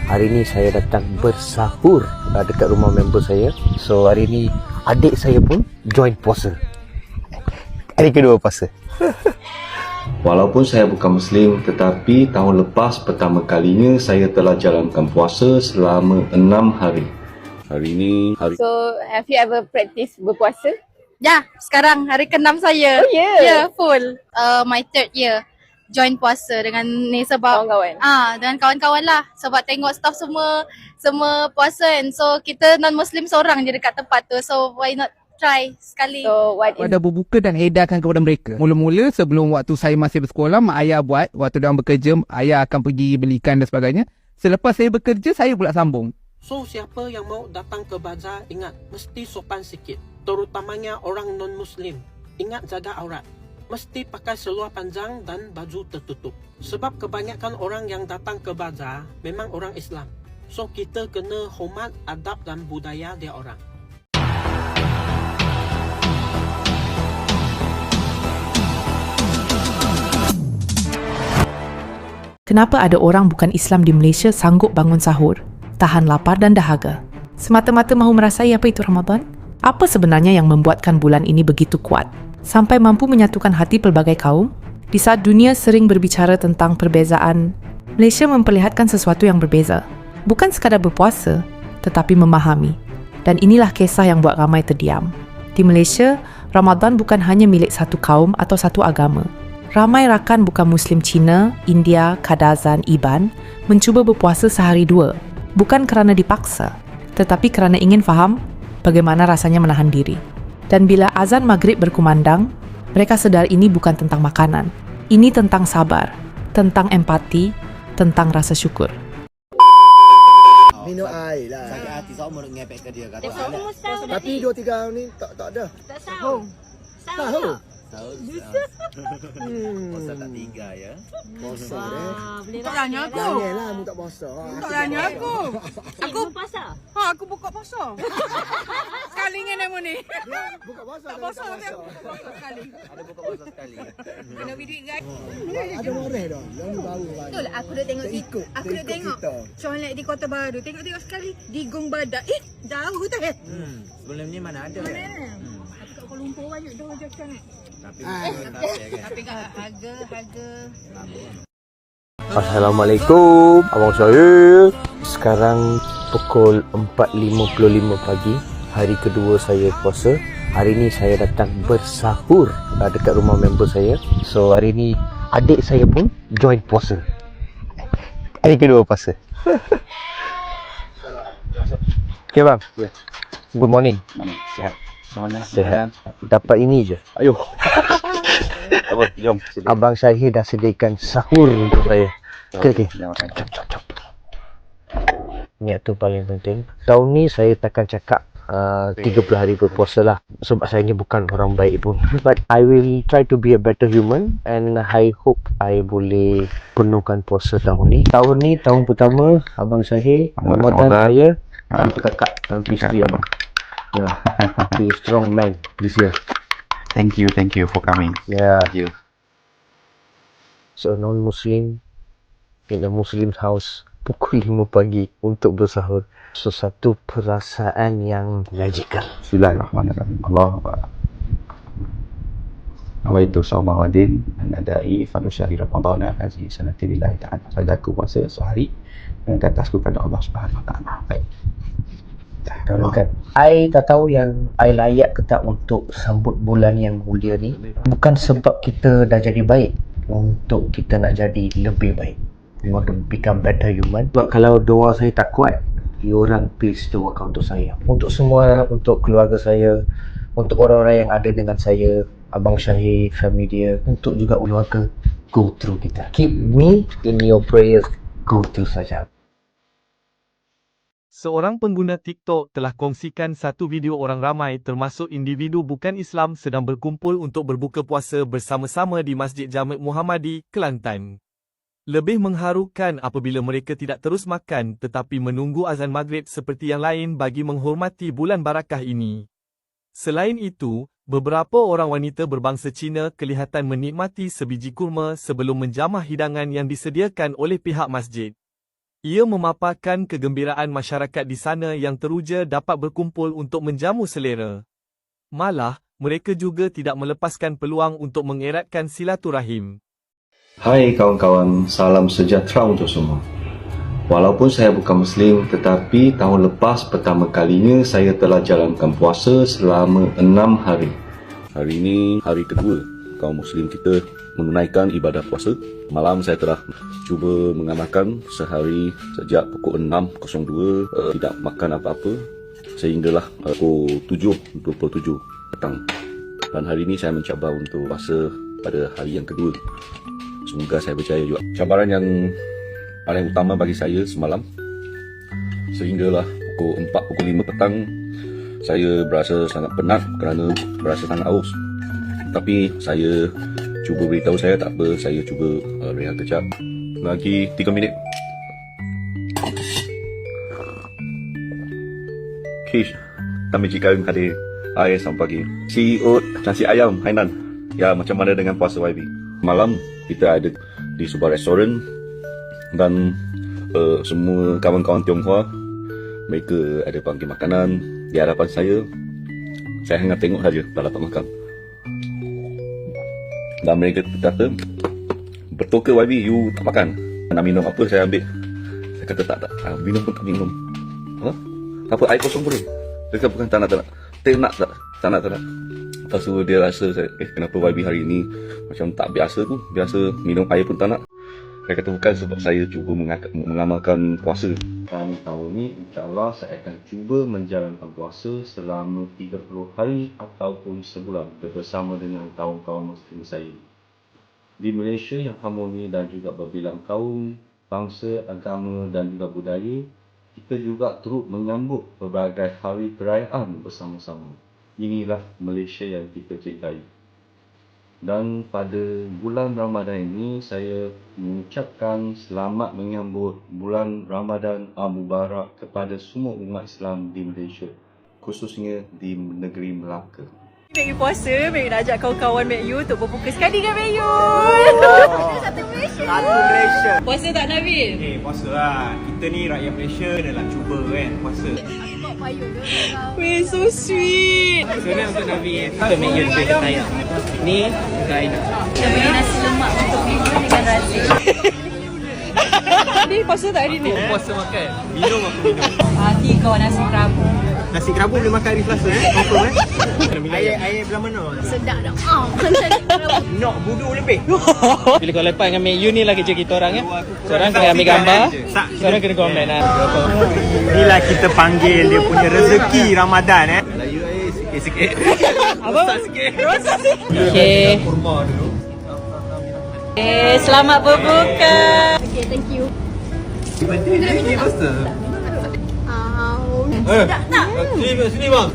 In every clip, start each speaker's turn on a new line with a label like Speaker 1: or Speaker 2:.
Speaker 1: Hari ni saya datang bersahur dekat rumah member saya. So hari ni adik saya pun join puasa. Hari kedua puasa.
Speaker 2: Walaupun saya bukan Muslim, tetapi tahun lepas pertama kalinya saya telah jalankan puasa selama 6 hari. Hari ini
Speaker 3: So, have you ever practiced berpuasa?
Speaker 4: Ya, sekarang hari ke-6 saya.
Speaker 3: Oh, ya?
Speaker 4: Ya, full. My third year join puasa dengan ni sebab
Speaker 3: Kawan-kawan?
Speaker 4: dengan kawan-kawan lah. Sebab tengok staff semua puasa kan. So kita non-Muslim seorang je dekat tempat tu. So why not try sekali.
Speaker 3: So, what is
Speaker 5: Ada berbuka dan edarkan kepada mereka. Mula-mula sebelum waktu saya masih bersekolah, mak ayah buat. Waktu diorang bekerja, ayah akan pergi belikan dan sebagainya. Selepas saya bekerja, saya pula sambung.
Speaker 6: So, siapa yang mau datang ke bazar, ingat, mesti sopan sikit. Terutamanya orang non-Muslim. Ingat jaga aurat. Mesti pakai seluar panjang dan baju tertutup. Sebab kebanyakan orang yang datang ke bazar memang orang Islam. So, kita kena hormat adab dan budaya dia orang.
Speaker 7: Kenapa ada orang bukan Islam di Malaysia sanggup bangun sahur, tahan lapar dan dahaga? Semata-mata mahu merasai apa itu Ramadan? Apa sebenarnya yang membuatkan bulan ini begitu kuat, sampai mampu menyatukan hati pelbagai kaum? Di saat dunia sering berbicara tentang perbezaan, Malaysia memperlihatkan sesuatu yang berbeza. Bukan sekadar berpuasa, tetapi memahami. Dan inilah kisah yang buat ramai terdiam. Di Malaysia, Ramadan bukan hanya milik satu kaum atau satu agama. Ramai rakan bukan Muslim Cina, India, Kadazan, Iban mencuba berpuasa sehari dua. Bukan kerana dipaksa, tetapi kerana ingin faham bagaimana rasanya menahan diri. Dan bila azan maghrib berkumandang, mereka sedar ini bukan tentang makanan. Ini tentang sabar, tentang empati, tentang rasa syukur.
Speaker 8: Minum air lah.
Speaker 9: Sakit hati seumur ngepek ke dia kata.
Speaker 8: Tapi 2-3 ni tak ada.
Speaker 3: tak sahur?
Speaker 8: Tahu.
Speaker 9: Puasa tak tiga ya.
Speaker 8: Puasa deh.
Speaker 3: Boleh
Speaker 4: Tak tanya aku.
Speaker 8: Janganlah mu tak puasa.
Speaker 4: Tak tanya aku.
Speaker 3: Aku puasa?
Speaker 4: Aku buka puasa. Sekali dengan nemu ni.
Speaker 8: Buka puasa.
Speaker 4: Tak puasa tapi aku buka puasa sekali.
Speaker 9: Ada buka puasa sekali.
Speaker 4: Kena duit guys.
Speaker 8: Ada moreh dah. Yang ni baru kan.
Speaker 4: Betul, aku dah tengok aku dah tengok. Conlek di Kota Baru. Tengok sekali di Gong Badak. Jauh tak eh?
Speaker 9: Sebelum ni mana ada?
Speaker 4: Mana? Aku kat Kuala Lumpur banyak dah jajan.
Speaker 9: Tapi
Speaker 4: Tapi kat harga
Speaker 1: Assalamualaikum abang saya. Sekarang pukul 4.55 pagi. Hari kedua saya puasa. Hari ni saya datang bersahur dekat rumah member saya. So hari ni adik saya pun join puasa. Hari kedua puasa. Okay bang. Good morning.
Speaker 9: sihat. Mana?
Speaker 1: Sihat. Dapat ini je.
Speaker 9: Ayo. Apa? Jom.
Speaker 1: Abang Syahir dah sediakan sahur untuk saya. Okey. Cop. Niat tu paling penting. Tahun ni saya takkan cakap 30 hari berpuasa lah. Sebab saya ni bukan orang baik pun. But I will try to be a better human. And I hope I boleh penuhkan puasa tahun ni. Tahun pertama Abang Syahir, Ramadan saya tanpa kakak, tanpa isteri abang. Yeah, be a strong man this year.
Speaker 10: Thank you for coming.
Speaker 1: Yeah.
Speaker 10: Thank you.
Speaker 1: So non-Muslim in a Muslim house pukul 5 pagi untuk bersahur. So satu perasaan yang magical.
Speaker 10: Bismillahirrahmanirrahim. Allah Nawaitu Sawma Wadin Nadai Fanu Syahri Ramadana Haji Sanati Lillahi Ta'ala. Saya aku puasa sehari dan atasku kepada Allah Subhanahu Wa Ta'ala. Baik.
Speaker 1: Kalau kan I tak tahu yang I layak ke tak untuk sambut bulan yang mulia ni. Bukan sebab kita dah jadi baik, untuk kita nak jadi lebih baik. We want to become better human. Sebab kalau doa saya tak kuat, diorang please doakan untuk saya, untuk semua, untuk keluarga saya, untuk orang-orang yang ada dengan saya, Abang Syahir, family dia, untuk juga keluarga go through kita. Keep me in your prayers, go through saja.
Speaker 11: Seorang pengguna TikTok telah kongsikan satu video orang ramai termasuk individu bukan Islam sedang berkumpul untuk berbuka puasa bersama-sama di Masjid Jamek Muhammadi, Kelantan. Lebih mengharukan apabila mereka tidak terus makan tetapi menunggu azan maghrib seperti yang lain bagi menghormati bulan barakah ini. Selain itu, beberapa orang wanita berbangsa Cina kelihatan menikmati sebiji kurma sebelum menjamah hidangan yang disediakan oleh pihak masjid. Ia memaparkan kegembiraan masyarakat di sana yang teruja dapat berkumpul untuk menjamu selera. Malah, mereka juga tidak melepaskan peluang untuk mengeratkan silaturahim.
Speaker 2: Hai kawan-kawan, salam sejahtera untuk semua. Walaupun saya bukan Muslim, tetapi tahun lepas pertama kalinya saya telah jalankan puasa selama 6 hari. Hari ini hari kedua kaum Muslim kita menunaikan ibadah puasa. Malam saya telah cuba mengamalkan sehari sejak pukul 6.02 tidak makan apa-apa sehinggalah pukul 7.27 petang. Dan hari ini saya mencabar untuk puasa pada hari yang kedua. Semoga saya berjaya juga. Cabaran yang paling utama bagi saya semalam, sehinggalah pukul 4, pukul 5 petang, saya berasa sangat penat kerana berasa sangat haus. Tapi saya cuba beritahu saya tak apa, saya cuba rehat kejap. Lagi 3 minit. Kish, kami jika hadir air sampai pagi. CEO nasi ayam Hainan. Ya, macam mana dengan puasa YB? Malam kita ada di sebuah restoran dan semua kawan-kawan Tionghoa mereka ada panggil makanan di hadapan saya. Saya hanya tengok saja, tak dapat makan. Dan mereka kata, betul ke YB you tak makan? Nak minum apa saya ambil? Saya kata tak, minum pun tak minum. Apa air kosong boleh? Dia kata bukan tak nak. Tak nak. Lepas tu dia rasa saya, kenapa YB hari ni macam tak biasa tu? Biasa minum air pun tak nak. Saya kata bukan sebab saya cuba mengamalkan puasa. Dan tahun ni insyaAllah saya akan cuba menjalankan puasa selama 30 hari ataupun sebulan bersama dengan kawan-kawan Muslim saya. Di Malaysia yang harmoni dan juga berbilang kaum, bangsa, agama dan juga budaya, kita juga turut menyambut berbagai hari perayaan bersama-sama. Inilah Malaysia yang kita cintai. Dan pada bulan Ramadan ini saya mengucapkan selamat menyambut bulan Ramadan Al-Mubarak kepada semua umat Islam di Malaysia, khususnya di negeri Melaka.
Speaker 3: Mek you puasa, Mek you nak ajak kawan-kawan Mek you untuk berbuka sekali dengan Mek you. Satu Malaysia.
Speaker 9: Satu Malaysia.
Speaker 3: Puasa tak Nabil?
Speaker 9: Puasa lah. Kita ni rakyat Malaysia dah cuba kan puasa.
Speaker 3: Weh, so sweet.
Speaker 9: Sebenarnya untuk Nabi kita Mek you lebih sayang. Ni untuk Aina.
Speaker 4: Kita beli nasi lemak untuk Mek you dengan nasi.
Speaker 3: Nabil puasa tak hari ni?
Speaker 9: Puasa makan. Minum aku minum.
Speaker 3: Hati kau nasi kerabu.
Speaker 9: Nasi kerabu boleh makan hari Selasa confirm Air belah mana?
Speaker 4: Sedap dah.
Speaker 9: Nok budu lebih.
Speaker 6: Bila kau lepas dengan Mek you ni lah kerja kita orang Seorang kena ambil gambar, seorang kena komen
Speaker 9: Inilah kita panggil dia punya rezeki Ramadan Melayu sikit-sikit.
Speaker 3: Apa?
Speaker 9: Sikit.
Speaker 3: Okay. Selamat berbuka.
Speaker 4: Okay, thank you.
Speaker 9: Ini pasta.
Speaker 4: Sedap tak?
Speaker 9: Sini bang.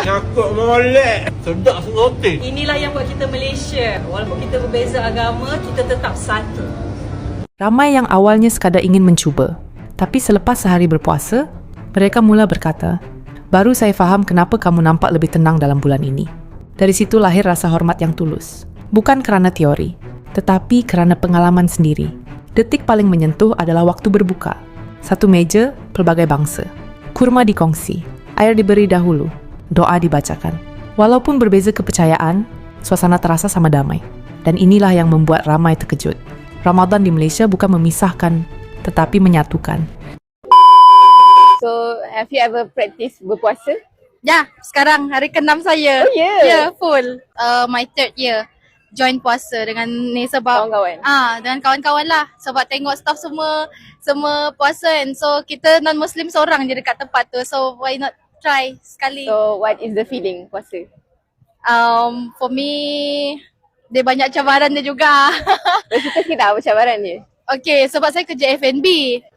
Speaker 9: Cakap molek. Sedap sengotik.
Speaker 3: Inilah yang buat kita Malaysia. Walaupun kita berbeza agama, kita tetap satu.
Speaker 7: Ramai yang awalnya sekadar ingin mencuba, tapi selepas sehari berpuasa, mereka mula berkata, "Baru saya faham kenapa kamu nampak lebih tenang dalam bulan ini." Dari situ lahir rasa hormat yang tulus. Bukan kerana teori, tetapi kerana pengalaman sendiri. Detik paling menyentuh adalah waktu berbuka. Satu meja, pelbagai bangsa. Kurma dikongsi, air diberi dahulu, doa dibacakan. Walaupun berbeza kepercayaan, suasana terasa sama damai. Dan inilah yang membuat ramai terkejut. Ramadan di Malaysia bukan memisahkan, tetapi menyatukan.
Speaker 3: So, have you ever practice berpuasa?
Speaker 4: Ya, sekarang hari ke-6 saya.
Speaker 3: Oh, yeah.
Speaker 4: Ya, full. My 3rd year. Join puasa dengan ni sebab
Speaker 3: Kawan-kawan.
Speaker 4: dengan kawan-kawan lah. Sebab tengok staff semua puasa kan. So kita non-Muslim seorang je dekat tempat tu. So why not try sekali.
Speaker 3: So, what is the feeling puasa?
Speaker 4: For me, dia banyak cabaran dia juga.
Speaker 3: Cerita sikit tak apa cabaran dia?
Speaker 4: Okay, sebab saya kerja F&B.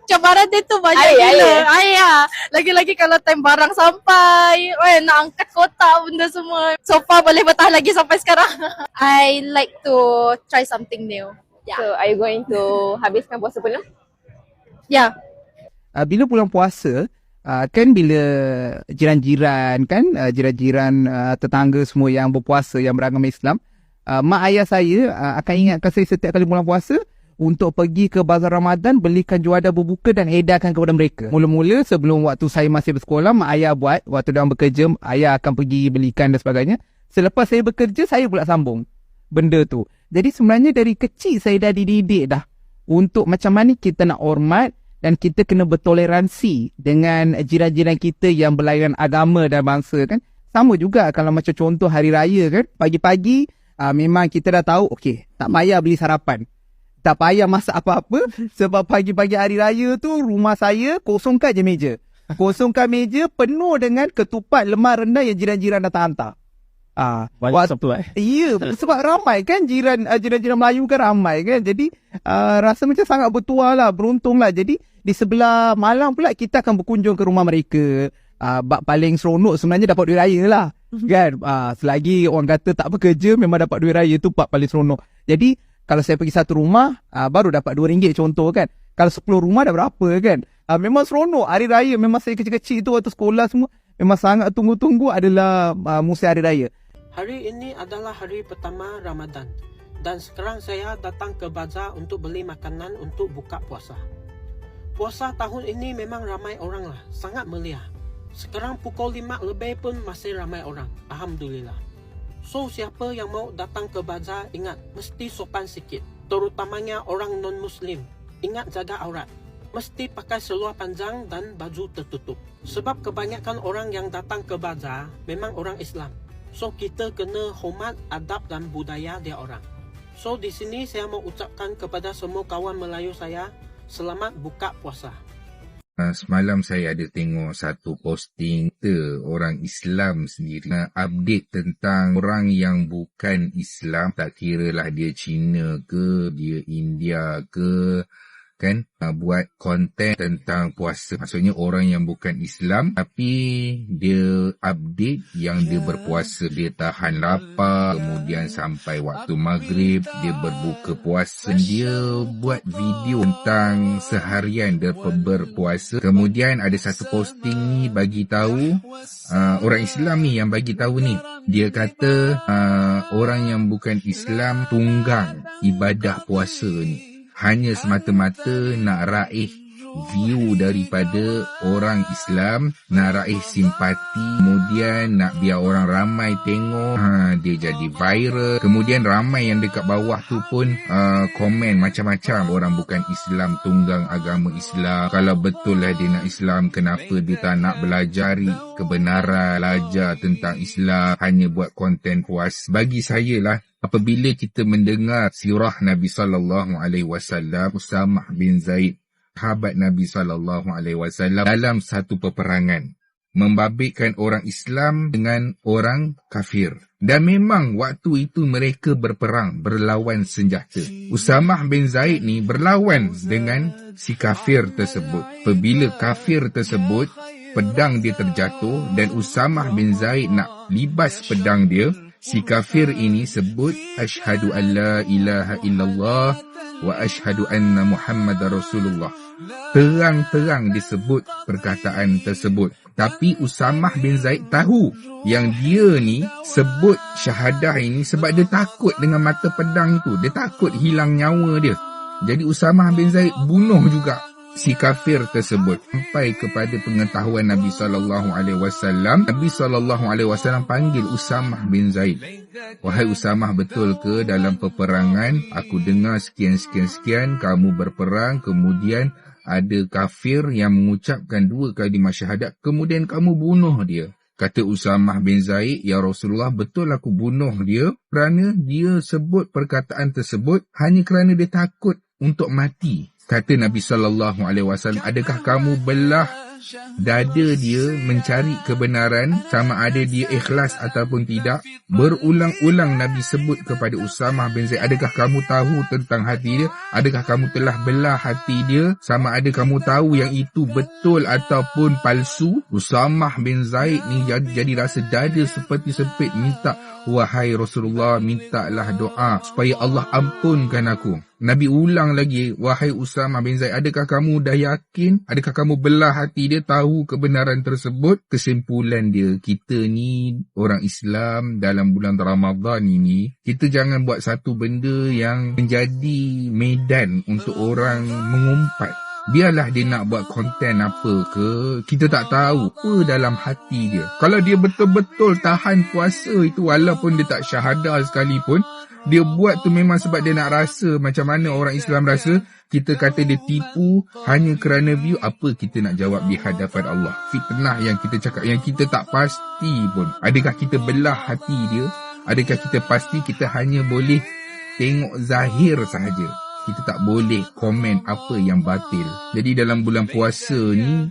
Speaker 4: Cabaran dia tu banyak
Speaker 3: Air.
Speaker 4: gila. Air. Lagi-lagi kalau time barang sampai. Nak angkat kotak benda semua. So far boleh bertahan lagi sampai sekarang. I like to try something new.
Speaker 3: So, are you going to habiskan puasa penuh?
Speaker 4: Ya.
Speaker 5: Bila bulan puasa, kan bila jiran-jiran kan, jiran-jiran tetangga semua yang berpuasa, yang beragama Islam, mak ayah saya akan ingatkan saya setiap kali bulan puasa, untuk pergi ke bazar Ramadan, belikan juadah berbuka dan edarkan kepada mereka. Mula-mula sebelum waktu saya masih bersekolah, mak ayah buat. Waktu diorang bekerja, ayah akan pergi belikan dan sebagainya. Selepas saya bekerja, saya pula sambung benda tu. Jadi sebenarnya dari kecil saya dah dididik dah untuk macam mana kita nak hormat dan kita kena bertoleransi dengan jiran-jiran kita yang berlainan agama dan bangsa kan. Sama juga kalau macam contoh hari raya kan. Pagi-pagi memang kita dah tahu okey, tak payah beli sarapan. Tak payah masak apa-apa sebab pagi-pagi hari raya tu rumah saya kosongkan je meja. Kosongkan meja penuh dengan ketupat lemak rendah yang jiran-jiran datang hantar. Ya, sebab ramai kan jiran-jiran Melayu kan ramai kan. Jadi rasa macam sangat bertuah lah, beruntung lah. Jadi di sebelah malam pula kita akan berkunjung ke rumah mereka. Bak paling seronok sebenarnya dapat duit raya lah. Kan? Selagi orang kata tak bekerja memang dapat duit raya tu bak paling seronok. Jadi kalau saya pergi satu rumah baru dapat RM2 contoh kan. Kalau 10 rumah dah berapa kan. Memang seronok hari raya. Memang saya kecil-kecil tu waktu sekolah semua memang sangat tunggu-tunggu adalah musim hari raya.
Speaker 6: Hari ini adalah hari pertama Ramadan dan sekarang saya datang ke bazar untuk beli makanan untuk buka puasa. Puasa tahun ini memang ramai orang lah, sangat meriah. Sekarang pukul 5 lebih pun masih ramai orang, alhamdulillah. So siapa yang mau datang ke bazar ingat mesti sopan sikit, terutamanya orang non-Muslim. Ingat jaga aurat. Mesti pakai seluar panjang dan baju tertutup. Sebab kebanyakan orang yang datang ke bazar memang orang Islam. So kita kena hormat adab dan budaya dia orang. So di sini saya mau ucapkan kepada semua kawan Melayu saya, selamat buka puasa.
Speaker 12: Semalam saya ada tengok satu posting orang Islam sendiri update tentang orang yang bukan Islam, tak kira lah dia Cina ke, dia India ke, kan, buat konten tentang puasa. Maksudnya orang yang bukan Islam tapi dia update yang dia berpuasa, dia tahan lapar, kemudian sampai waktu maghrib dia berbuka puasa. Dia buat video tentang seharian dia berpuasa. Kemudian ada satu posting ni bagi tahu orang Islam ni yang bagi tahu ni, dia kata orang yang bukan Islam tunggang ibadah puasa ni hanya semata-mata nak raih view daripada orang Islam, nak raih simpati, kemudian nak biar orang ramai tengok, dia jadi viral. Kemudian ramai yang dekat bawah tu pun komen macam-macam, orang bukan Islam tunggang agama Islam. Kalau betul lah dia nak Islam, kenapa dia tak nak belajari kebenaran, belajar tentang Islam, hanya buat konten puas. Bagi saya lah, apabila kita mendengar sirah Nabi SAW, Usamah bin Zaid, sahabat Nabi SAW, dalam satu peperangan, membabitkan orang Islam dengan orang kafir. Dan memang waktu itu mereka berperang, berlawan senjata. Usamah bin Zaid ni berlawan dengan si kafir tersebut. Apabila kafir tersebut, pedang dia terjatuh dan Usamah bin Zaid nak libas pedang dia, si kafir ini sebut asyhadu an la ilaha illallah wa asyhadu anna Muhammadar Rasulullah. Terang-terang disebut perkataan tersebut. Tapi Usamah bin Zaid tahu yang dia ni sebut syahadah ini sebab dia takut dengan mata pedang itu. Dia takut hilang nyawa dia. Jadi Usamah bin Zaid bunuh juga si kafir tersebut. Sampai kepada pengetahuan Nabi SAW, Nabi SAW panggil Usamah bin Zaid. Wahai Usamah, betul ke dalam peperangan aku dengar sekian-sekian-sekian kamu berperang, kemudian ada kafir yang mengucapkan 2 kalimah syahadat, kemudian kamu bunuh dia. Kata Usamah bin Zaid, ya Rasulullah, betul aku bunuh dia kerana dia sebut perkataan tersebut hanya kerana dia takut untuk mati. Kata Nabi SAW, adakah kamu belah dada dia mencari kebenaran sama ada dia ikhlas ataupun tidak? Berulang-ulang Nabi sebut kepada Usamah bin Zaid, adakah kamu tahu tentang hati dia? Adakah kamu telah belah hati dia sama ada kamu tahu yang itu betul ataupun palsu? Usamah bin Zaid ni jadi rasa dada seperti sempit, minta, wahai Rasulullah, mintalah doa supaya Allah ampunkan aku. Nabi ulang lagi, wahai Usamah bin Zaid, adakah kamu dah yakin? Adakah kamu belah hati dia tahu kebenaran tersebut? Kesimpulan dia, kita ni orang Islam dalam bulan Ramadan ini, kita jangan buat satu benda yang menjadi medan untuk orang mengumpat. Biarlah dia nak buat konten apa ke, kita tak tahu apa dalam hati dia. Kalau dia betul-betul tahan puasa itu, walaupun dia tak syahadah sekalipun, dia buat tu memang sebab dia nak rasa macam mana orang Islam rasa. Kita kata dia tipu hanya kerana view, apa kita nak jawab di hadapan Allah? Fitnah yang kita cakap, yang kita tak pasti pun. Adakah kita belah hati dia? Adakah kita pasti? Kita hanya boleh tengok zahir sahaja. Kita tak boleh komen apa yang batil. Jadi dalam bulan puasa ni,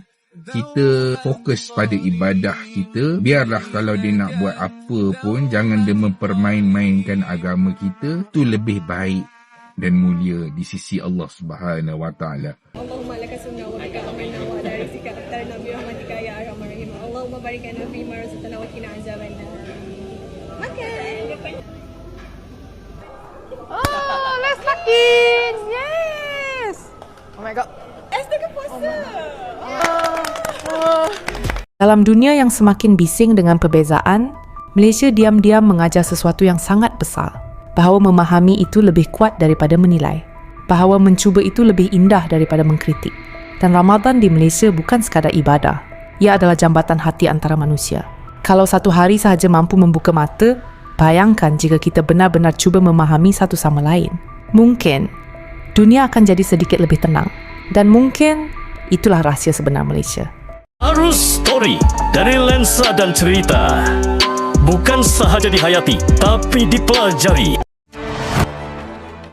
Speaker 12: kita fokus pada ibadah kita. Biarlah kalau dia nak buat apa pun, jangan dia mempermain-mainkan agama kita. Itu lebih baik dan mulia di sisi Allah Subhanahu Wa Taala.
Speaker 3: Allahumma laka sunnah wa laka amanna wa ala rizqika aktar nabi rahmatika ya arhamar rahim. Allahumma barik lana fi ma razaqtana wa qina azabannar. Makan.
Speaker 4: Oh, let's makin. Yes. Oh my god.
Speaker 3: Astaga puasa.
Speaker 7: Dalam dunia yang semakin bising dengan perbezaan, Malaysia diam-diam mengajar sesuatu yang sangat besar. Bahawa memahami itu lebih kuat daripada menilai. Bahawa mencuba itu lebih indah daripada mengkritik. Dan Ramadan di Malaysia bukan sekadar ibadah. Ia adalah jambatan hati antara manusia. Kalau satu hari sahaja mampu membuka mata, bayangkan jika kita benar-benar cuba memahami satu sama lain. Mungkin dunia akan jadi sedikit lebih tenang. Dan mungkin itulah rahsia sebenar Malaysia.
Speaker 13: Arus Story dari lensa dan cerita. Bukan sahaja dihayati, tapi dipelajari.